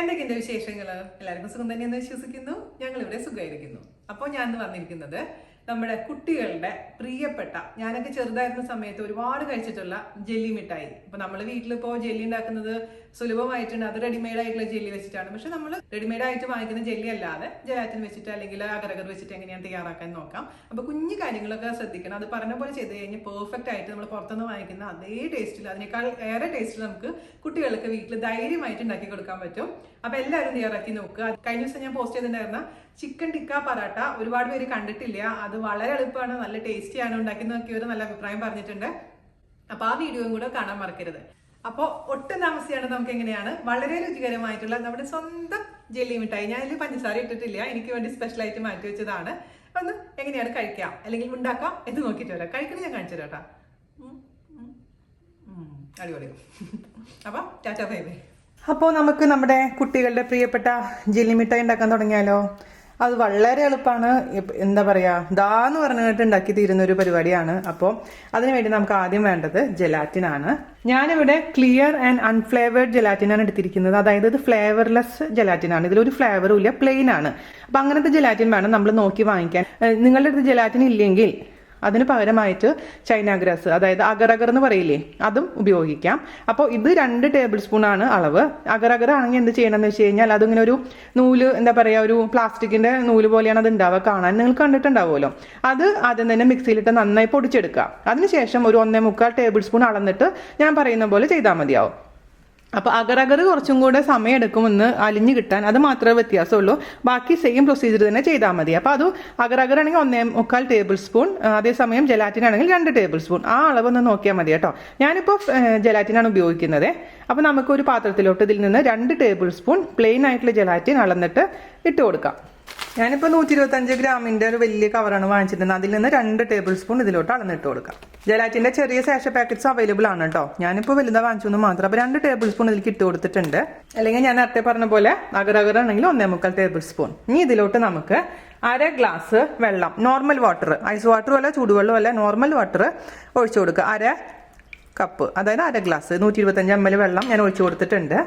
എന്തൊക്കെയുണ്ട് വിശേഷങ്ങൾ? എല്ലാവർക്കും സുഖം തന്നെയെന്ന് വിശ്വസിക്കുന്നു. ഞങ്ങളിവിടെ സുഖമായിരിക്കുന്നു. അപ്പോൾ ഞാൻ വന്നിരിക്കുന്നത് നമ്മുടെ കുട്ടികളുടെ പ്രിയപ്പെട്ട, ഞാനൊക്കെ ചെറുതായിരുന്ന സമയത്ത് ഒരുപാട് കഴിച്ചിട്ടുള്ള ജെല്ലി മിഠായി. ഇപ്പൊ നമ്മൾ വീട്ടിലിപ്പോൾ ജെല്ലി ഉണ്ടാക്കുന്നത് സുലഭമായിട്ടുണ്ട്. അത് റെഡിമെയ്ഡ് ആയിട്ടുള്ള ജെല്ലി വെച്ചിട്ടാണ്. പക്ഷെ നമ്മൾ റെഡിമെയ്ഡ് ആയിട്ട് വാങ്ങിക്കുന്ന ജെല്ലി അല്ലാതെ ജലാറ്റിൻ വെച്ചിട്ട് അല്ലെങ്കിൽ അഗർ വെച്ചിട്ട് എങ്ങനെയാണ് തയ്യാറാക്കാൻ നോക്കാം. അപ്പൊ കുഞ്ഞു കാര്യങ്ങളൊക്കെ ശ്രദ്ധിക്കണം. അത് പറഞ്ഞ പോലെ ചെയ്ത് കഴിഞ്ഞാൽ പെർഫെക്റ്റ് ആയിട്ട് നമ്മൾ പുറത്തുനിന്ന് വാങ്ങിക്കുന്ന അതേ ടേസ്റ്റിൽ, അതിനേക്കാൾ ഏറെ ടേസ്റ്റിൽ നമുക്ക് കുട്ടികൾക്ക് വീട്ടിൽ ധൈര്യമായിട്ട് ഉണ്ടാക്കി കൊടുക്കാൻ പറ്റും. അപ്പൊ എല്ലാവരും തയ്യാറാക്കി നോക്കുക. കഴിഞ്ഞ ദിവസം ഞാൻ പോസ്റ്റ് ചെയ്തിട്ടുണ്ടായിരുന്ന ചിക്കൻ ടിക്ക പറാട്ട ഒരുപാട് പേര് കണ്ടിട്ടില്ല. അത് വളരെ എളുപ്പമാണ്, നല്ല ടേസ്റ്റിയാണ്. ഉണ്ടാക്കി നോക്കിയവർ നല്ല അഭിപ്രായം പറഞ്ഞിട്ടുണ്ട്. അപ്പൊ ആ വീഡിയോയും കൂടെ കാണാൻ മറക്കരുത്. അപ്പോൾ ഒട്ടും താമസിയാണ് നമുക്ക് എങ്ങനെയാണ് വളരെ രുചികരമായിട്ടുള്ള നമ്മുടെ സ്വന്തം ജെല്ലി മിഠായി, ഞാൻ ഇതിൽ പഞ്ചസാര ഇട്ടിട്ടില്ല, എനിക്ക് വേണ്ടി സ്പെഷ്യലായിട്ട് മാറ്റി വെച്ചതാണ്. ഒന്ന് എങ്ങനെയാണ് കഴിക്കാം അല്ലെങ്കിൽ ഉണ്ടാക്കാം എന്ന് നോക്കിയിട്ട് വരാം. കഴിക്കണം ഞാൻ കാണിച്ചു തരാം കേട്ടോ. അടിപൊളി. അപ്പൊ ടാറ്റാ ബൈ ബൈ. അപ്പോൾ നമുക്ക് നമ്മുടെ കുട്ടികളുടെ പ്രിയപ്പെട്ട ജെല്ലി മിഠായി ഉണ്ടാക്കാൻ തുടങ്ങിയാലോ? അത് വളരെ എളുപ്പമാണ്. എന്താ പറയുക, ദാന്ന് പറഞ്ഞിട്ട് ഉണ്ടാക്കി തീരുന്ന ഒരു പരിപാടിയാണ്. അപ്പോൾ അതിനുവേണ്ടി നമുക്ക് ആദ്യം വേണ്ടത് ജലാറ്റിൻ ആണ്. ഞാനിവിടെ ക്ലിയർ ആൻഡ് അൺഫ്ലേവേർഡ് ജലാറ്റിനാണ് എടുത്തിരിക്കുന്നത്. അതായത് ഇത് ഫ്ലേവർലെസ് ജലാറ്റിനാണ്. ഇതിലൊരു ഫ്ലേവറും ഇല്ല, പ്ലെയിൻ ആണ്. അപ്പം അങ്ങനത്തെ ജലാറ്റിൻ വേണം നമ്മൾ നോക്കി വാങ്ങിക്കാൻ. നിങ്ങളുടെ അടുത്ത് ജലാറ്റിൻ ഇല്ലെങ്കിൽ അതിന് പകരമായിട്ട് ചൈന ഗ്രാസ്, അതായത് അഗർ എന്ന് പറയില്ലേ, അതും ഉപയോഗിക്കാം. അപ്പോൾ ഇത് 2 ടേബിൾ സ്പൂൺ ആണ് അളവ്. അഗർ ആണെങ്കിൽ എന്ത് ചെയ്യണമെന്ന് വെച്ച് കഴിഞ്ഞാൽ അതിങ്ങനെ ഒരു നൂല്, എന്താ പറയുക, ഒരു പ്ലാസ്റ്റിക്കിന്റെ നൂല് പോലെയാണ് അത് ഉണ്ടാവുക. കാണാൻ നിങ്ങൾ കണ്ടിട്ടുണ്ടാവുമല്ലോ. അത് ആദ്യം തന്നെ മിക്സിയിലിട്ട് നന്നായി പൊടിച്ചെടുക്കുക. അതിനുശേഷം ഒരു 1.25 ടേബിൾ സ്പൂൺ അളന്നിട്ട് ഞാൻ പറയുന്ന പോലെ ചെയ്താൽ മതിയാവും. അപ്പോൾ അഗർ കുറച്ചും കൂടെ സമയം എടുക്കുമെന്ന് അലിഞ്ഞു കിട്ടാൻ, അത് മാത്രമേ വ്യത്യാസമുള്ളൂ. ബാക്കി സെയിം പ്രൊസീജിയർ തന്നെ ചെയ്താൽ മതി. അപ്പോൾ അത് അഗർ ആണെങ്കിൽ 1.25 ടേബിൾ സ്പൂൺ, അതേസമയം ജലാറ്റിൻ ആണെങ്കിൽ 2 ടേബിൾ സ്പൂൺ. ആ അളവൊന്ന് നോക്കിയാൽ മതി കേട്ടോ. ഞാനിപ്പോൾ ജലാറ്റിനാണ് ഉപയോഗിക്കുന്നത്. അപ്പോൾ നമുക്കൊരു പാത്രത്തിലോട്ട് ഇതിൽ നിന്ന് 2 ടേബിൾ സ്പൂൺ പ്ലെയിൻ ആയിട്ടുള്ള ജലാറ്റിൻ അളന്നിട്ട് ഇട്ട് കൊടുക്കാം. ഞാനിപ്പോൾ 125 ഗ്രാമിൻ്റെ ഒരു വലിയ കവറാണ് വാങ്ങിച്ചിട്ടുണ്ട്. അതിൽ നിന്ന് 2 ടേബിൾ സ്പൂൺ ഇതിലോട്ട് അളന്നിട്ട് കൊടുക്കാം. ജലാറ്റിൻ്റെ ചെറിയ സാഷ പാക്കറ്റ്സ് അവൈലബിൾ ആണ് കേട്ടോ. ഞാനിപ്പോൾ വലുതാ വാങ്ങിച്ചെന്ന് മാത്രം. അപ്പോൾ 2 ടേബിൾ സ്പൂൺ ഇതിലേക്ക് ഇട്ട് കൊടുത്തിട്ടുണ്ട്. അല്ലെങ്കിൽ ഞാൻ നേരത്തെ പറഞ്ഞ പോലെ അഗർ ആണെങ്കിൽ 1.25 ടേബിൾ സ്പൂൺ. ഇനി ഇതിലോട്ട് നമുക്ക് 1/2 ഗ്ലാസ് വെള്ളം, നോർമൽ വാട്ടർ, ഐസ് വാട്ടറും അല്ല ചൂടുവെള്ളവും അല്ല, നോർമൽ വാട്ടർ ഒഴിച്ചു കൊടുക്കുക. 1/2 കപ്പ്, അതായത് 1/2 ഗ്ലാസ് 125 ml വെള്ളം ഞാൻ ഒഴിച്ചു കൊടുത്തിട്ടുണ്ട്.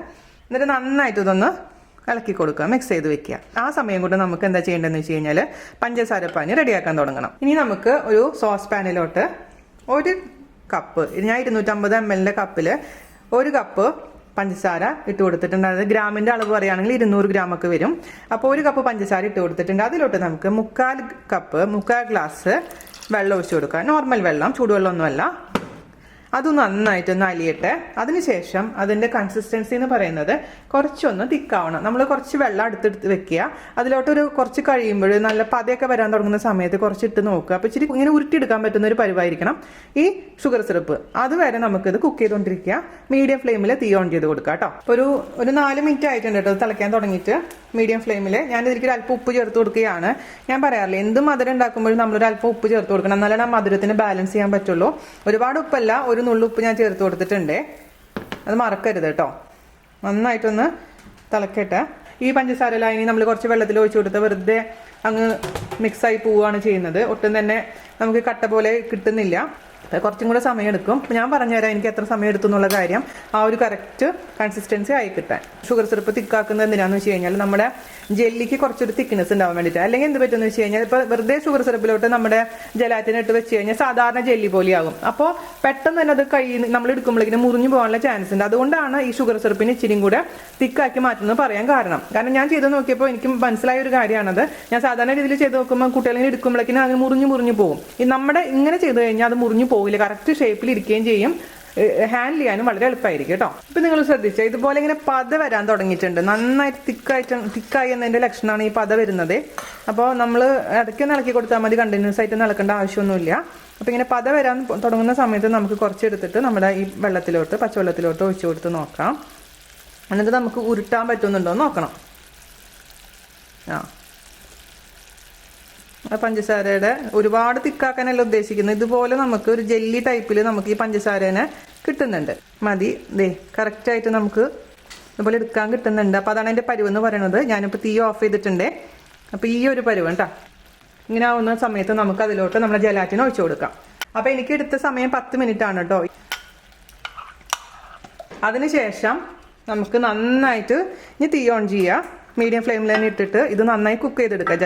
എന്നിട്ട് നന്നായിട്ട് ഇതൊന്ന് ഇളക്കി കൊടുക്കുക, മിക്സ് ചെയ്ത് വെക്കുക. ആ സമയം കൊണ്ട് നമുക്ക് എന്താ ചെയ്യേണ്ടതെന്ന് വെച്ച് കഴിഞ്ഞാൽ പഞ്ചസാര പാനി റെഡിയാക്കാൻ തുടങ്ങണം. ഇനി നമുക്ക് ഒരു സോസ് പാനിലോട്ട് 1 കപ്പ്, ഞാൻ 250 ml കപ്പിൽ 1 കപ്പ് പഞ്ചസാര ഇട്ട് കൊടുത്തിട്ടുണ്ട്. അതായത് ഗ്രാമിൻ്റെ അളവ് പറയുകയാണെങ്കിൽ 200 ഗ്രാമൊക്കെ വരും. അപ്പോൾ 1 കപ്പ് പഞ്ചസാര ഇട്ട് കൊടുത്തിട്ടുണ്ട്. അതിലോട്ട് നമുക്ക് 1/4 ഗ്ലാസ് വെള്ളം ഒഴിച്ചു കൊടുക്കുക. നോർമൽ വെള്ളം, ചൂടുവെള്ളമൊന്നുമല്ല. അത് നന്നായിട്ടൊന്ന് അലിയട്ടെ. അതിനുശേഷം അതിൻ്റെ കൺസിസ്റ്റൻസി എന്ന് പറയുന്നത് കുറച്ചൊന്ന് തിക്കാവണം. നമ്മൾ കുറച്ച് വെള്ളം അടുത്തെടുത്ത് വെക്കുക. അതിലോട്ടൊരു കുറച്ച് കഴിയുമ്പോൾ നല്ല പതയൊക്കെ വരാൻ തുടങ്ങുന്ന സമയത്ത് കുറച്ചിട്ട് നോക്കുക. അപ്പോൾ ഇച്ചിരി ഇങ്ങനെ ഉരുട്ടിയെടുക്കാൻ പറ്റുന്ന ഒരു പരിവായിരിക്കണം ഈ ഷുഗർ സിറപ്പ്. അതുവരെ നമുക്കിത് കുക്ക് ചെയ്തുകൊണ്ടിരിക്കുക. മീഡിയം ഫ്ലെയിമിൽ തീ ഓൺ ചെയ്ത് കൊടുക്കുക കേട്ടോ. ഒരു 4 മിനിറ്റ് ആയിട്ടുണ്ട് കേട്ടോ തിളയ്ക്കാൻ തുടങ്ങിയിട്ട്. മീഡിയം ഫ്ലെയിമിൽ ഞാൻ ഇതിലേക്ക് ഒരു അല്പം ഉപ്പ് ചേർത്ത് കൊടുക്കുകയാണ്. ഞാൻ പറയാറില്ല, എന്ത് മധുരം ഉണ്ടാക്കുമ്പോഴും നമ്മളൊരു അല്പം ഉപ്പ് ചേർത്ത് കൊടുക്കണം, എന്നാലാണ് ആ മധുരത്തിന് ബാലൻസ് ചെയ്യാൻ പറ്റുള്ളൂ. ഒരുപാട് ഉപ്പല്ല, ഒരു നുള്ളു ഉപ്പ് ഞാൻ ചേർത്ത് കൊടുത്തിട്ടുണ്ട്. അത് മറക്കരുത് കേട്ടോ. നന്നായിട്ടൊന്ന് തിളക്കട്ടെ. ഈ പഞ്ചസാര ലായനി നമ്മൾ കുറച്ച് വെള്ളത്തിൽ ഒഴിച്ചു കൊടുത്ത് വെറുതെ അങ്ങ് മിക്സായി പോവുകയാണ് ചെയ്യുന്നത്. ഒട്ടും തന്നെ നമുക്ക് കട്ട പോലെ കിട്ടുന്നില്ല. കുറച്ചും കൂടെ സമയം എടുക്കും. ഞാൻ പറഞ്ഞുതരാം എനിക്ക് എത്ര സമയം എടുത്തു എന്നുള്ള കാര്യം. ആ ഒരു കറക്റ്റ് കൺസിസ്റ്റൻസി ആയി കിട്ടാൻ. ഷുഗർ സിറപ്പ് തിക്കാക്കുന്നത് എന്തിനാന്ന് വെച്ച് കഴിഞ്ഞാൽ നമ്മുടെ ജെല്ലിക്ക് കുറച്ചൊരു തിക്നെസ് ഉണ്ടാവാൻ വേണ്ടിയിട്ട്. അല്ലെങ്കിൽ എന്ത് പറ്റുമെന്ന് വെച്ച് കഴിഞ്ഞാൽ ഇപ്പോൾ വെറുതെ ഷുഗർ സിറപ്പിലോട്ട് നമ്മുടെ ജലാറ്റിൻ ഇട്ട് വെച്ച് കഴിഞ്ഞാൽ സാധാരണ ജെല്ലി പോലെയാകും. അപ്പോൾ പെട്ടെന്ന് തന്നെ അത് നമ്മൾ എടുക്കുമ്പോഴേക്കും മുറിഞ്ഞു പോകാനുള്ള ചാൻസ് ഉണ്ട്. അതുകൊണ്ടാണ് ഈ ഷുഗർ സിറപ്പിന് ഇച്ചിരിയും കൂടെ തിക്കാക്കി മാറ്റുന്നത് പറയാൻ കാരണം. ഞാൻ ചെയ്ത് നോക്കിയപ്പോൾ എനിക്ക് മനസ്സിലായ ഒരു കാര്യമാണത്. ഞാൻ സാധാരണ രീതിയിൽ ചെയ്ത് നോക്കുമ്പോൾ കുട്ടികളിങ്ങനെ എടുക്കുമ്പോഴേക്കും അത് മുറിഞ്ഞു പോകും. ഈ നമ്മുടെ ഇങ്ങനെ ചെയ്ത് കഴിഞ്ഞാൽ അത് മുറിഞ്ഞു പോകില്ല, കറക്റ്റ് ഷേപ്പിൽ ഇരിക്കുകയും ചെയ്യും. ഹാൻഡിൽ ചെയ്യാനും വളരെ എളുപ്പമായിരിക്കും കേട്ടോ. ഇപ്പം നിങ്ങൾ ശ്രദ്ധിച്ചാൽ ഇതുപോലെ ഇങ്ങനെ പത വരാൻ തുടങ്ങിയിട്ടുണ്ട്. നന്നായിട്ട് തിക്കായി എന്നതിൻ്റെ ലക്ഷണമാണ് ഈ പത വരുന്നത്. അപ്പോൾ നമ്മൾ ഇടയ്ക്കൊന്ന് ഇളക്കി കൊടുത്താൽ മതി, കണ്ടിന്യൂസ് ആയിട്ട് ഇളക്കേണ്ട ആവശ്യമൊന്നുമില്ല. അപ്പോൾ ഇങ്ങനെ പത വരാൻ തുടങ്ങുന്ന സമയത്ത് നമുക്ക് കുറച്ചെടുത്തിട്ട് നമ്മുടെ ഈ വെള്ളത്തിലോട്ട്, പച്ചവെള്ളത്തിലോട്ട് ഒഴിച്ചു കൊടുത്ത് നോക്കാം. എന്നിട്ട് നമുക്ക് ഉരുട്ടാൻ പറ്റുന്നുണ്ടോ എന്ന് നോക്കണം. പഞ്ചസാരയുടെ ഒരുപാട് തിക്കാക്കാനല്ല ഉദ്ദേശിക്കുന്നത്. ഇതുപോലെ നമുക്ക് ഒരു ജെല്ലി ടൈപ്പിൽ നമുക്ക് ഈ പഞ്ചസാരനെ കിട്ടുന്നുണ്ട്. മതി, ദേ കറക്റ്റായിട്ട് നമുക്ക് അതുപോലെ എടുക്കാൻ കിട്ടുന്നുണ്ട്. അപ്പോൾ അതാണ് എൻ്റെ പരുവെന്ന് പറയുന്നത്. ഞാനിപ്പോൾ തീ ഓഫ് ചെയ്തിട്ടുണ്ട്. അപ്പോൾ ഈ ഒരു പരുവം കേട്ടോ. ഇങ്ങനെ ആവുന്ന സമയത്ത് നമുക്ക് അതിലോട്ട് നമ്മുടെ ജലാറ്റിൻ ഒഴിച്ചു കൊടുക്കാം. അപ്പോൾ എനിക്ക് എടുത്ത സമയം 10 മിനിറ്റ് ആണ് കേട്ടോ. അതിനുശേഷം നമുക്ക് നന്നായിട്ട് ഇനി തീ ഓൺ ചെയ്യുക. മീഡിയം ഫ്ലെയിമിൽ തന്നെ ഇട്ടിട്ട് ഇത് നന്നായി കുക്ക് ചെയ്തെടുക്കുക.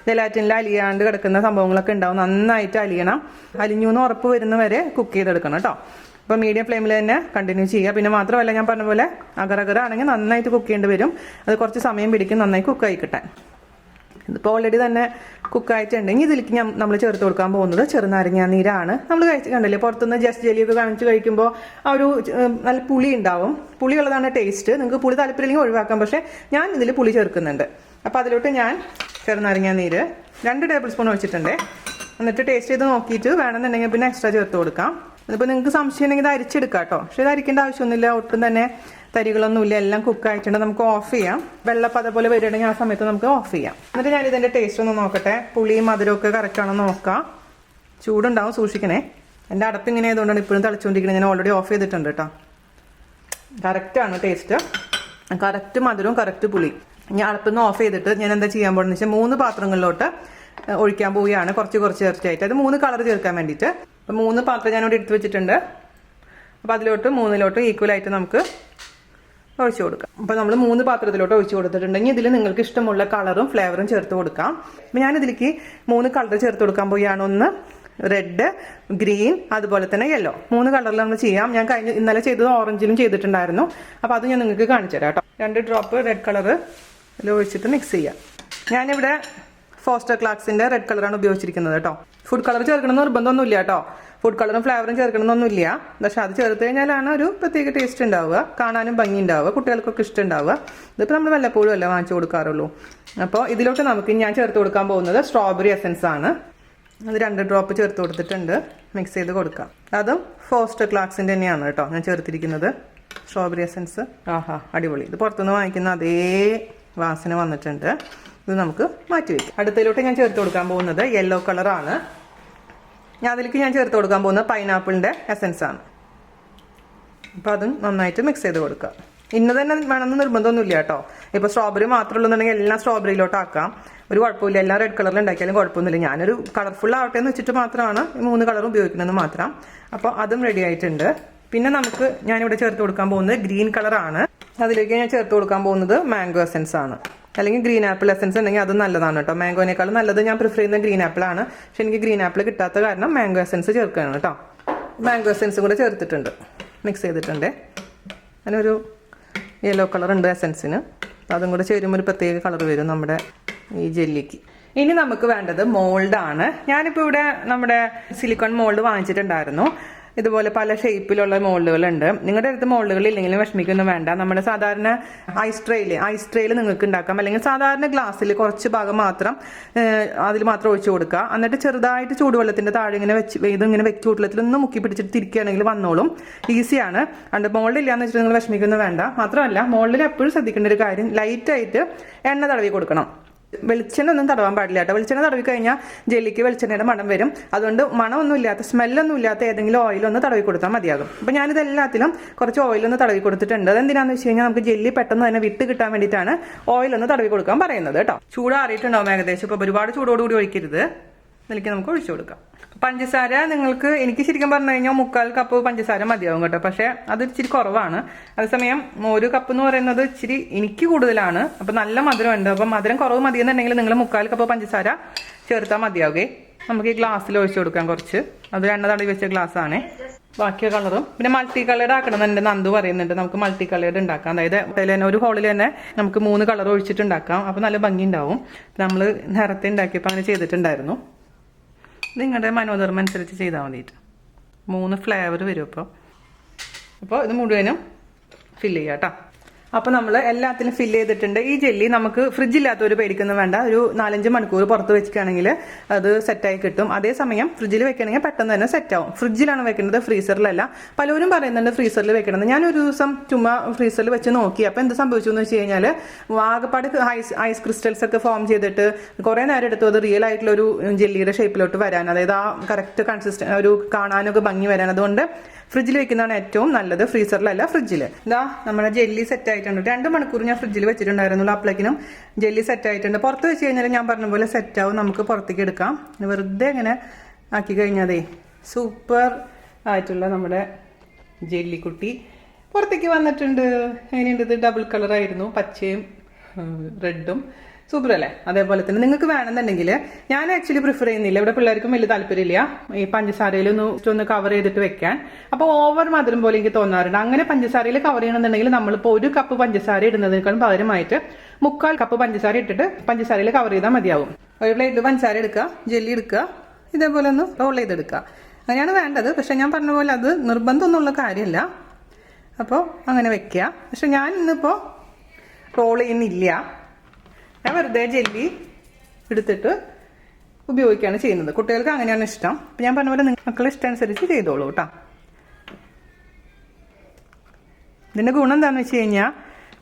ജലാറ്റിനിൽ അലിയാണ്ട് കിടക്കുന്ന സംഭവങ്ങളൊക്കെ ഉണ്ടാവും. നന്നായിട്ട് അലിയണം. അലിഞ്ഞു എന്ന് ഉറപ്പ് വരുന്ന വരെ കുക്ക് ചെയ്തെടുക്കണം കേട്ടോ. അപ്പോൾ മീഡിയം ഫ്ലെയിമിൽ തന്നെ കണ്ടിന്യൂ ചെയ്യുക. പിന്നെ മാത്രമല്ല ഞാൻ പറഞ്ഞ പോലെ അഗർ ആണെങ്കിൽ നന്നായിട്ട് കുക്ക് ചെയ്യേണ്ടി വരും. അത് കുറച്ച് സമയം പിടിക്കും നന്നായി കുക്കായി കിട്ടാൻ. ഇതിപ്പോൾ ഓൾറെഡി തന്നെ കുക്കായിട്ടുണ്ടെങ്കിൽ ഇതിലേക്ക് നമ്മൾ ചേർത്ത് കൊടുക്കാൻ പോകുന്നത് ചെറുനാരങ്ങ നീരാണ്. നമ്മൾ കണ്ടില്ലേ പുറത്തുനിന്ന് ജസ്റ്റ് ജെല്ലിയൊക്കെ കാണിച്ച് കഴിക്കുമ്പോൾ ആ ഒരു നല്ല പുളി ഉണ്ടാവും. പുളിയുള്ളതാണ് ടേസ്റ്റ്. നിങ്ങൾക്ക് പുളി താല്പര്യമില്ലെങ്കിൽ ഒഴിവാക്കാം. പക്ഷേ ഞാൻ ഇതിൽ പുളി ചേർക്കുന്നുണ്ട്. അപ്പോൾ അതിലോട്ട് ഞാൻ ചെറുനാരങ്ങ നീര് 2 ടേബിൾ സ്പൂൺ ഒഴിച്ചിട്ടുണ്ട്. എന്നിട്ട് ടേസ്റ്റ് ചെയ്ത് നോക്കിയിട്ട് വേണമെന്നുണ്ടെങ്കിൽ പിന്നെ എക്സ്ട്രാ ചേർത്ത് കൊടുക്കാം. ഇതിപ്പോൾ നിങ്ങൾക്ക് സംശയം ഉണ്ടെങ്കിൽ ഇത് അരിച്ചെടുക്കാം കേട്ടോ. പക്ഷേ ഇത് അരിക്കേണ്ട ആവശ്യമൊന്നുമില്ല. ഒട്ടും തന്നെ തരികളൊന്നുമില്ല. എല്ലാം കുക്കായിട്ടുണ്ട്. നമുക്ക് ഓഫ് ചെയ്യാം. വെള്ളപ്പം അതേപോലെ വരികയാണെങ്കിൽ ആ സമയത്ത് നമുക്ക് ഓഫ് ചെയ്യാം. എന്നിട്ട് ഞാൻ ഇതിൻ്റെ ടേസ്റ്റ് ഒന്ന് നോക്കട്ടെ. പുളിയും മധുരമൊക്കെ കറക്റ്റാണോ നോക്കാം. ചൂടുണ്ടാവും, സൂക്ഷിക്കണേ. എൻ്റെ അടപ്പ് ഇങ്ങനെ ആയതുകൊണ്ടാണ് ഇപ്പോഴും തിളച്ചുകൊണ്ടിരിക്കുന്നത്. ഞാൻ ഓൾറെഡി ഓഫ് ചെയ്തിട്ടുണ്ട് കേട്ടോ. കറക്റ്റാണ് ടേസ്റ്റ്. കറക്റ്റ് മധുരവും കറക്റ്റ് പുളി. ഞാൻ അടപ്പിന്ന് ഓഫ് ചെയ്തിട്ട് ഞാൻ എന്താ ചെയ്യാൻ പോകുന്നത് വെച്ചാൽ 3 പാത്രങ്ങളിലോട്ട് ഒഴിക്കാൻ പോവുകയാണ്. കുറച്ച് ചേർച്ചയായിട്ട്. അത് 3 കളർ ചേർക്കാൻ വേണ്ടിയിട്ട്. അപ്പോൾ 3 പാത്രം ഞാനിവിടെ എടുത്ത് വെച്ചിട്ടുണ്ട്. അപ്പോൾ അതിലോട്ട് 3 ഈക്വലായിട്ട് നമുക്ക് ഒഴിച്ചു കൊടുക്കാം. അപ്പോൾ നമ്മൾ 3 പാത്രത്തിലോട്ട് ഒഴിച്ചു കൊടുത്തിട്ടുണ്ടെങ്കിൽ ഇതിൽ നിങ്ങൾക്ക് ഇഷ്ടമുള്ള കളറും ഫ്ലേവറും ചേർത്ത് കൊടുക്കാം. അപ്പോൾ ഞാനിതിലേക്ക് 3 കളർ ചേർത്ത് കൊടുക്കാൻ പോവുകയാണ്. ഒന്ന് റെഡ്, ഗ്രീൻ, അതുപോലെ തന്നെ യെല്ലോ. 3 കളറിൽ നമ്മൾ ചെയ്യാം. ഞാൻ ഇന്നലെ ചെയ്തത് ഓറഞ്ചിലും ചെയ്തിട്ടുണ്ടായിരുന്നു. അപ്പോൾ അത് ഞാൻ നിങ്ങൾക്ക് കാണിച്ചു തരാം കേട്ടോ. 2 ഡ്രോപ്പ് റെഡ് കളർ ഇതിൽ ഒഴിച്ചിട്ട് മിക്സ് ചെയ്യാം. ഞാനിവിടെ ഫോസ്റ്റർ ക്ലാക്സിൻ്റെ റെഡ് കളറാണ് ഉപയോഗിച്ചിരിക്കുന്നത് കേട്ടോ. ഫുഡ് കളർ ചേർക്കണമെന്ന് നിർബന്ധമൊന്നുമില്ല കേട്ടോ. ഫുഡ് കളറും ഫ്ലേവറും ചേർക്കണമെന്നൊന്നുമില്ല. പക്ഷെ അത് ചേർത്ത് കഴിഞ്ഞാലാണ് ഒരു പ്രത്യേക ടേസ്റ്റ് ഉണ്ടാവുക. കാണാനും ഭംഗി ഉണ്ടാവുക. കുട്ടികൾക്കൊക്കെ ഇഷ്ടം ഉണ്ടാവുക. ഇതിപ്പോൾ നമ്മൾ വല്ലപ്പോഴും അല്ല വാങ്ങിച്ചു കൊടുക്കാറുള്ളൂ. അപ്പോൾ ഇതിലോട്ട് നമുക്ക് ഞാൻ ചേർത്ത് കൊടുക്കാൻ പോകുന്നത് സ്ട്രോബെറി എസൻസ് ആണ്. അത് 2 ഡ്രോപ്പ് ചേർത്ത് കൊടുത്തിട്ടുണ്ട്. മിക്സ് ചെയ്ത് കൊടുക്കാം. അതും ഫോസ്റ്റർ ക്ലാക്സിൻ്റെ തന്നെയാണ് കേട്ടോ ഞാൻ ചേർത്തിരിക്കുന്നത്. Strawberry essence. ആഹാ, അടിപൊളി. ഇത് പുറത്തുനിന്ന് വാങ്ങിക്കുന്ന അതേ വാസന വന്നിട്ടുണ്ട്. ഇത് നമുക്ക് മാറ്റി വയ്ക്കാം. അടുത്തതിലോട്ട് ഞാൻ ചേർത്ത് കൊടുക്കാൻ പോകുന്നത് യെല്ലോ കളറാണ്. അതിലേക്ക് ഞാൻ ചേർത്ത് കൊടുക്കാൻ പോകുന്നത് പൈനാപ്പിളിൻ്റെ എസൻസ് ആണ്. അപ്പോൾ അതും നന്നായിട്ട് മിക്സ് ചെയ്ത് കൊടുക്കുക. ഇന്ന് തന്നെ വേണമെന്ന് നിർബന്ധമൊന്നുമില്ല കേട്ടോ. ഇപ്പോൾ സ്ട്രോബെറി മാത്രമുള്ളതെന്നുണ്ടെങ്കിൽ എല്ലാം സ്ട്രോബെറിയിലോട്ട് ആക്കാം. ഒരു കുഴപ്പമില്ല. എല്ലാം റെഡ് കളറിൽ ഉണ്ടാക്കിയാലും കുഴപ്പമൊന്നുമില്ല. ഞാനൊരു കളർഫുൾ ആവട്ടെ എന്ന് വെച്ചിട്ട് മാത്രമാണ് 3 കളറും ഉപയോഗിക്കുന്നത് മാത്രം. അപ്പോൾ അതും റെഡി ആയിട്ടുണ്ട്. പിന്നെ നമുക്ക് ഞാനിവിടെ ചേർത്ത് കൊടുക്കാൻ പോകുന്നത് ഗ്രീൻ കളറാണ്. അതിലേക്ക് ഞാൻ ചേർത്ത് കൊടുക്കാൻ പോകുന്നത് മാംഗോ എസൻസ് ആണ്. അല്ലെങ്കിൽ ഗ്രീൻ ആപ്പിൾ എസൻസ് ഉണ്ടെങ്കിൽ അത് നല്ലതാണ് കേട്ടോ. മാംഗോനേക്കാളും നല്ലത് ഞാൻ പ്രിഫർ ചെയ്യുന്നത് ഗ്രീൻ ആപ്പിൾ ആണ്. പക്ഷെ എനിക്ക് ഗ്രീൻ ആപ്പിൾ കിട്ടാത്ത കാരണം മാംഗോ എസൻസ് ചേർക്കുകയാണ് കേട്ടോ. മാംഗോ എസൻസ് കൂടെ ചേർത്തിട്ടുണ്ട്. മിക്സ് ചെയ്തിട്ടുണ്ട്. അതിനൊരു യെല്ലോ കളർ ഉണ്ട് എസൻസിന്. അതും കൂടെ ചേരുമ്പോൾ ഒരു പ്രത്യേക കളർ വരും നമ്മുടെ ഈ ജെല്ലിക്ക്. ഇനി നമുക്ക് വേണ്ടത് മോൾഡാണ്. ഞാനിപ്പോൾ ഇവിടെ നമ്മുടെ സിലിക്കോൺ മോൾഡ് വാങ്ങിച്ചിട്ടുണ്ടായിരുന്നു. ഇതുപോലെ പല ഷേപ്പിലുള്ള മോൾഡുകളുണ്ട്. നിങ്ങളുടെ അടുത്ത് മോൾഡുകൾ ഇല്ലെങ്കിലും വിഷമിക്കൊന്നും വേണ്ട. നമ്മുടെ സാധാരണ ഐസ് ട്രേയിൽ നിങ്ങൾക്ക് ഉണ്ടാക്കാം. അല്ലെങ്കിൽ സാധാരണ ഗ്ലാസ്സിൽ കുറച്ച് ഭാഗം മാത്രം അതിൽ മാത്രം ഒഴിച്ചു കൊടുക്കുക. എന്നിട്ട് ചെറുതായിട്ട് ചൂടുവെള്ളത്തിൻ്റെ താഴെ ഇങ്ങനെ ഇതിങ്ങനെ ചൂടുവെള്ളത്തിൽ ഒന്ന് മുക്കി പിടിച്ചിട്ട് തിരിക്കുകയാണെങ്കിൽ വന്നോളും. ഈസിയാണ്. അതുകൊണ്ട് മോൾഡ് ഇല്ലാന്ന് വെച്ചിട്ട് നിങ്ങൾ വിഷമിക്കൊന്നും വേണ്ട. മാത്രമല്ല മോൾഡിൽ എപ്പോഴും ശ്രദ്ധിക്കേണ്ട ഒരു കാര്യം ലൈറ്റായിട്ട് എണ്ണ തടവി കൊടുക്കണം. വെളിച്ചെണ്ണ ഒന്നും തടവാൻ പാടില്ല കേട്ടോ. വെളിച്ചെണ്ണ തടവി കഴിഞ്ഞാൽ ജെല്ലിക്ക് വെളിച്ചെണ്ണയുടെ മണം വരും. അതുകൊണ്ട് മണമൊന്നും ഇല്ലാത്ത സ്മെല്ലൊന്നും ഇല്ലാത്ത ഏതെങ്കിലും ഓയിലൊന്ന് തടവി കൊടുത്താൽ മതിയാകും. അപ്പോൾ ഞാനിത് എല്ലാത്തിലും കുറച്ച് ഓയിലൊന്ന് തടവി കൊടുത്തിട്ടുണ്ട്. അതെന്തിനാണെന്ന് വെച്ച് കഴിഞ്ഞാൽ നമുക്ക് ജെല്ലി പെട്ടെന്ന് തന്നെ വിട്ട് കിട്ടാൻ വേണ്ടിയിട്ടാണ് ഓയിലൊന്ന് തടവി കൊടുക്കാൻ പറയുന്നത് കേട്ടോ. ചൂടാറിയിട്ടുണ്ടാവും ഏകദേശം. ഇപ്പോൾ ഒരുപാട് ചൂടോടുകൂടി ഒഴിക്കരുത്. ഇതിലേക്ക് നമുക്ക് ഒഴിച്ചു കൊടുക്കാം. പഞ്ചസാര എനിക്ക് ശരിക്കും പറഞ്ഞു കഴിഞ്ഞാൽ 3/4 കപ്പ് പഞ്ചസാര മതിയാവും കേട്ടോ. പക്ഷേ അത് ഇച്ചിരി കുറവാണ്. അതേസമയം 1 കപ്പ് എന്ന് പറയുന്നത് ഇച്ചിരി എനിക്ക് കൂടുതലാണ്. അപ്പം നല്ല മധുരമുണ്ട്. അപ്പം മധുരം കുറവ് മതിയെന്നുണ്ടെങ്കിൽ നിങ്ങൾ 3/4 കപ്പ് പഞ്ചസാര ചേർത്താൽ മതിയാവുകയെ. നമുക്ക് ഈ ഗ്ലാസ്സിൽ ഒഴിച്ചു കൊടുക്കാം കുറച്ച്. അത് എണ്ണ തടവി വെച്ച ഗ്ലാസ്സാണ്. ബാക്കി കളറും പിന്നെ മൾട്ടി കളേർഡ് ആക്കണം എന്നെ നന്ദു പറയുന്നുണ്ട്. നമുക്ക് മൾട്ടി കളേർഡ് ഉണ്ടാക്കാം. അതായത് അതിൽ തന്നെ ഒരു ഹോളിൽ തന്നെ നമുക്ക് 3 കളർ ഒഴിച്ചിട്ടുണ്ടാക്കാം. അപ്പോൾ നല്ല ഭംഗി ഉണ്ടാവും. നമ്മൾ നേരത്തെ ഉണ്ടാക്കിയപ്പോൾ അങ്ങനെ ചെയ്തിട്ടുണ്ടായിരുന്നു. നിങ്ങളുടെ മനോധർമ്മം അനുസരിച്ച് ചെയ്താൽ മതിയിട്ട് 3 ഫ്ലേവർ വരും. അപ്പോൾ ഇത് മുഴുവനും ഫില്ല് ചെയ്യാം കേട്ടോ. അപ്പോൾ നമ്മൾ എല്ലാത്തിലും ഫില്ല് ചെയ്തിട്ടുണ്ട്. ഈ ജെല്ലി നമുക്ക് ഫ്രിഡ്ജില്ലാത്തവർ പേടിക്കൊന്നും വേണ്ട. ഒരു 4-5 മണിക്കൂർ പുറത്ത് വെച്ചിട്ടാണെങ്കിൽ അത് സെറ്റായി കിട്ടും. അതേസമയം ഫ്രിഡ്ജിൽ വെക്കണമെങ്കിൽ പെട്ടെന്ന് തന്നെ സെറ്റാവും. ഫ്രിഡ്ജിലാണ് വെക്കേണ്ടത്, ഫ്രീസറിലല്ല. പലരും പറയുന്നുണ്ട് ഫ്രീസറിൽ വെക്കണമെന്ന്. ഞാനൊരു ദിവസം ചുമ്മാ ഫ്രീസറിൽ വെച്ച് നോക്കി. അപ്പോൾ എന്ത് സംഭവിച്ചു എന്ന് വെച്ച് കഴിഞ്ഞാൽ ആകെപ്പാട് ഐസ് ക്രിസ്റ്റൽസ് ഒക്കെ ഫോം ചെയ്തിട്ട് കുറേ നേരം എടുത്തു അത് റിയൽ ആയിട്ടുള്ളൊരു ജെല്ലിയുടെ ഷേപ്പിലോട്ട് വരാൻ. അതായത് ആ കറക്റ്റ് ഒരു കാണാനൊക്കെ ഭംഗി വരാൻ. അതുകൊണ്ട് ഫ്രിഡ്ജിൽ വെക്കുന്നതാണ് ഏറ്റവും നല്ലത്, ഫ്രീസറിലല്ല ഫ്രിഡ്ജിൽ. ഇതാ നമ്മുടെ ജെല്ലി സെറ്റ് ആയിട്ടുണ്ട്. 2 മണിക്കൂർ ഞാൻ ഫ്രിഡ്ജിൽ വെച്ചിട്ടുണ്ടായിരുന്നുള്ളൂ. അപ്പോഴേക്കിനും ജെല്ലി സെറ്റ് ആയിട്ടുണ്ട്. പുറത്ത് വെച്ച് കഴിഞ്ഞാൽ ഞാൻ പറഞ്ഞ പോലെ സെറ്റാവും, നമുക്ക് പുറത്തേക്ക് എടുക്കാം. വെറുതെ ഇങ്ങനെ ആക്കി കഴിഞ്ഞാൽ സൂപ്പർ ആയിട്ടുള്ള നമ്മുടെ ജെല്ലിക്കുട്ടി പുറത്തേക്ക് വന്നിട്ടുണ്ട്. എങ്ങനെയുണ്ട്? ഇത് ഡബിൾ കളറായിരുന്നു, പച്ചയും റെഡും. സൂപ്പർ അല്ലേ? അതേപോലെ തന്നെ നിങ്ങൾക്ക് വേണമെന്നുണ്ടെങ്കിൽ, ഞാൻ ആക്ച്വലി പ്രിഫർ ചെയ്യുന്നില്ല, ഇവിടെ പിള്ളേർക്കും വലിയ താല്പര്യമില്ല ഈ പഞ്ചസാരയിൽ ഒന്ന് കവർ ചെയ്തിട്ട് വെക്കാൻ. അപ്പോൾ ഓവർ മധുരം പോലെ എനിക്ക് തോന്നാറുണ്ട്. അങ്ങനെ പഞ്ചസാരയിൽ കവർ ചെയ്യണമെന്നുണ്ടെങ്കിൽ നമ്മളിപ്പോൾ 1 കപ്പ് പഞ്ചസാര ഇടുന്നതിനേക്കാളും പകരമായിട്ട് 3/4 കപ്പ് പഞ്ചസാര ഇട്ടിട്ട് പഞ്ചസാരയിൽ കവർ ചെയ്താൽ മതിയാവും. ഒരു പ്ലേറ്റിൽ പഞ്ചസാര എടുക്കുക, ജെല്ലി എടുക്കുക, ഇതേപോലെ ഒന്ന് റോൾ ചെയ്തെടുക്കുക. അങ്ങനെയാണ് വേണ്ടത്. പക്ഷെ ഞാൻ പറഞ്ഞ പോലെ അത് നിർബന്ധമൊന്നുമുള്ള കാര്യമല്ല. അപ്പോൾ അങ്ങനെ വെക്കുക. പക്ഷെ ഞാൻ ഇന്നിപ്പോൾ റോൾ ചെയ്യുന്നില്ല, ഞാൻ വെറുതെ ജെല്ലി എടുത്തിട്ട് ഉപയോഗിക്കുകയാണ് ചെയ്യുന്നത്. കുട്ടികൾക്ക് അങ്ങനെയാണ് ഇഷ്ടം. അപ്പം ഞാൻ പറഞ്ഞ പോലെ മക്കളുടെ ഇഷ്ടം അനുസരിച്ച് ചെയ്തോളൂ കേട്ടോ. ഇതിൻ്റെ ഗുണം എന്താണെന്ന് വെച്ച് കഴിഞ്ഞാൽ,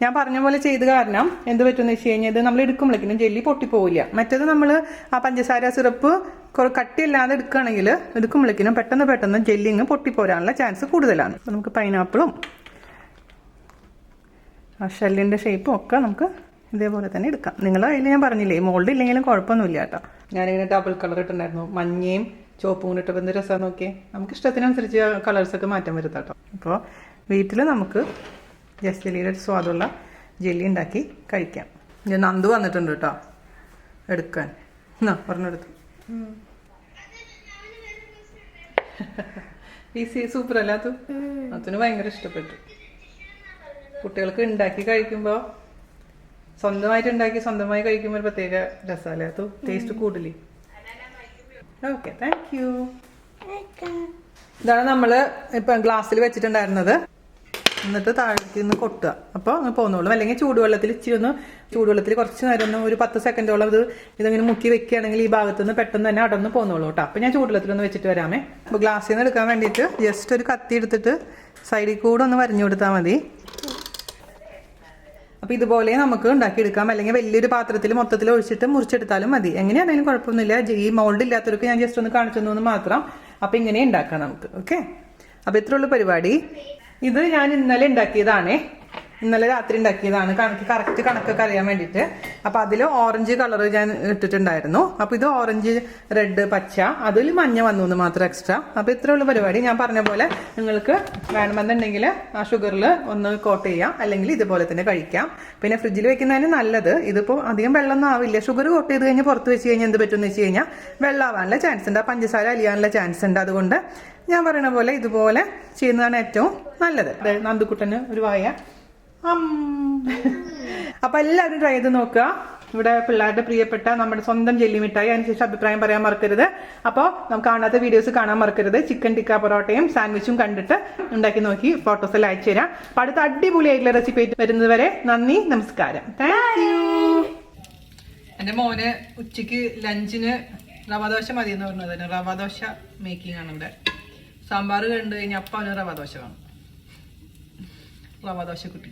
ഞാൻ പറഞ്ഞ പോലെ ചെയ്ത് കാരണം എന്ത് പറ്റുമെന്ന് വെച്ച് കഴിഞ്ഞാൽ, ഇത് നമ്മൾ എടുക്കുമ്പോഴേക്കും ജെല്ലി പൊട്ടിപ്പോവില്ല. മറ്റേത് നമ്മൾ ആ പഞ്ചസാര സിറപ്പ് കട്ടിയില്ലാതെ എടുക്കുമ്പോഴേക്കും പെട്ടെന്ന് ജെല്ലിങ് പൊട്ടിപ്പോരാനുള്ള ചാൻസ് കൂടുതലാണ്. അപ്പോൾ നമുക്ക് പൈനാപ്പിളും ആ ഷെല്ലിൻ്റെ ഷേപ്പും ഒക്കെ നമുക്ക് ഇതേപോലെ തന്നെ എടുക്കാം. നിങ്ങൾ അതിൽ ഞാൻ പറഞ്ഞില്ലേ, മോൾഡ് ഇല്ലെങ്കിലും കുഴപ്പമൊന്നുമില്ല കേട്ടോ. ഞാനിങ്ങനെ ഡബിൾ കളർ ഇട്ടുണ്ടായിരുന്നു, മഞ്ഞയും ചുവപ്പും ഇട്ടപ്പോൾ എന്ത് രസം നോക്കിയേ. നമുക്ക് ഇഷ്ടത്തിനനുസരിച്ച് കളേഴ്സൊക്കെ മാറ്റം വരുത്താം കേട്ടോ. അപ്പോൾ വീട്ടിൽ നമുക്ക് ജസ്റ്റ് ജെല്ലിയുടെ സ്വാദുള്ള ജെല്ലി ഉണ്ടാക്കി കഴിക്കാം. ഞാൻ നന്ദു വന്നിട്ടുണ്ട് കേട്ടോ എടുക്കാൻ. പറഞ്ഞെടുത്തു. ഈസി, സൂപ്പർ അല്ല അത്? അതിന് ഭയങ്കര ഇഷ്ടപ്പെട്ടു. കുട്ടികൾക്ക് ഉണ്ടാക്കി കഴിക്കുമ്പോൾ, സ്വന്തമായിട്ട് ഉണ്ടാക്കി സ്വന്തമായി കഴിക്കുമ്പോൾ ഒരു പ്രത്യേക രസമല്ലേ അത്? ടേസ്റ്റ് കൂടുതൽ. Okay, thank you. ഇതാണ് നമ്മൾ ഇപ്പം ഗ്ലാസ്സിൽ വെച്ചിട്ടുണ്ടായിരുന്നത്. എന്നിട്ട് താഴേക്ക് നിന്ന് കൊട്ടുക. അപ്പോൾ അങ്ങ് പോകുന്നുള്ളൂ. അല്ലെങ്കിൽ ചൂടുവെള്ളത്തിൽ ചൂടുവെള്ളത്തിൽ കുറച്ച് നേരം ഒരു 10 സെക്കൻഡോളം ഇതിങ്ങനെ മുക്കി വെക്കുകയാണെങ്കിൽ ഈ ഭാഗത്തുനിന്ന് പെട്ടെന്ന് തന്നെ അടന്ന് പോകുന്നുള്ളൂ കേട്ടോ. അപ്പോൾ ഞാൻ ചൂടുവെള്ളത്തിലൊന്ന് വെച്ചിട്ട് വരാമേ. അപ്പോൾ ഗ്ലാസ്സിൽ നിന്ന് എടുക്കാൻ വേണ്ടിയിട്ട് ജസ്റ്റ് ഒരു കത്തി എടുത്തിട്ട് സൈഡിൽ കൂടെ ഒന്ന് വരഞ്ഞു കൊടുത്താൽ മതി. അപ്പോൾ ഇതുപോലെ നമുക്ക് ഉണ്ടാക്കിയെടുക്കാം. അല്ലെങ്കിൽ വലിയൊരു പാത്രത്തിൽ മൊത്തത്തിൽ ഒഴിച്ചിട്ട് മുറിച്ചെടുത്താലും മതി. എങ്ങനെയാണെങ്കിലും കുഴപ്പമൊന്നുമില്ല. ഈ മോൾഡ് ഇല്ലാത്തവർക്ക് ഞാൻ ജസ്റ്റ് ഒന്ന് കാണിച്ചു തന്നു മാത്രം. അപ്പോൾ ഇങ്ങനെ ഉണ്ടാക്കാം നമുക്ക്. ഓക്കെ, അപ്പോൾ ഇത്രയുള്ള പരിപാടി. ഇത് ഞാൻ ഇന്നലെ ഉണ്ടാക്കിയതാണേ, ഇന്നലെ രാത്രി ഉണ്ടാക്കിയതാണ്. കറക്റ്റ് കണക്കൊക്കെ അറിയാൻ വേണ്ടിയിട്ട്. അപ്പോൾ അതിൽ ഓറഞ്ച് കളർ ഞാൻ ഇട്ടിട്ടുണ്ടായിരുന്നു. അപ്പോൾ ഇത് ഓറഞ്ച്, റെഡ്, പച്ച, അതിൽ മഞ്ഞ വന്നു എന്ന് മാത്രം എക്സ്ട്രാ. അപ്പോൾ ഇത്രയുള്ള പരിപാടി. ഞാൻ പറഞ്ഞ പോലെ നിങ്ങൾക്ക് വേണമെന്നുണ്ടെങ്കിൽ ആ ഷുഗറിൽ ഒന്ന് കോട്ട് ചെയ്യാം, അല്ലെങ്കിൽ ഇതുപോലെ തന്നെ കഴിക്കാം. പിന്നെ ഫ്രിഡ്ജിൽ വെക്കുന്നതിന് നല്ലത്. ഇതിപ്പോൾ അധികം വെള്ളമൊന്നും ആവില്ല. ഷുഗർ കോട്ട് ചെയ്ത് കഴിഞ്ഞാൽ പുറത്ത് വെച്ച് കഴിഞ്ഞാൽ എന്ത് പറ്റുമെന്ന് വെച്ച് കഴിഞ്ഞാൽ വെള്ളമാവാനുള്ള ചാൻസ് ഉണ്ട്, ആ പഞ്ചസാര അലിയാനുള്ള ചാൻസ് ഉണ്ട്. അതുകൊണ്ട് ഞാൻ പറയുന്ന പോലെ ഇതുപോലെ ചെയ്യുന്നതാണ് ഏറ്റവും നല്ലത്. നന്ദുക്കുട്ടന് ഒരു വായ. അപ്പൊ എല്ലാവരും ട്രൈ ചെയ്ത് നോക്കുക. ഇവിടെ പിള്ളേരുടെ പ്രിയപ്പെട്ട നമ്മുടെ സ്വന്തം ജെല്ലി മിഠായി. അതിനുശേഷം അഭിപ്രായം പറയാൻ മറക്കരുത്. അപ്പോൾ നമുക്ക് കാണാത്ത വീഡിയോസ് കാണാൻ മറക്കരുത്. ചിക്കൻ ടിക്ക പൊറോട്ടയും സാൻഡ്വിച്ചും കണ്ടിട്ട് ഉണ്ടാക്കി നോക്കി ഫോട്ടോസ് എല്ലാം അയച്ചു തരാം. അപ്പൊ അടുത്ത അടിപൊളിയായിട്ടുള്ള റെസിപ്പി വരുന്നത് വരെ നന്ദി, നമസ്കാരം. Thank you. എന്റെ മോന് ഉച്ചക്ക് ലഞ്ചിന് റവാദോശ മതി എന്ന് പറഞ്ഞത്. റവാദോശ മേക്കിംഗ് ആണ് ഇവിടെ. സാമ്പാർ കണ്ടു കഴിഞ്ഞാൽ അപ്പം അവന് റവാദോശ വേണം. റവാദോശ കുട്ടി.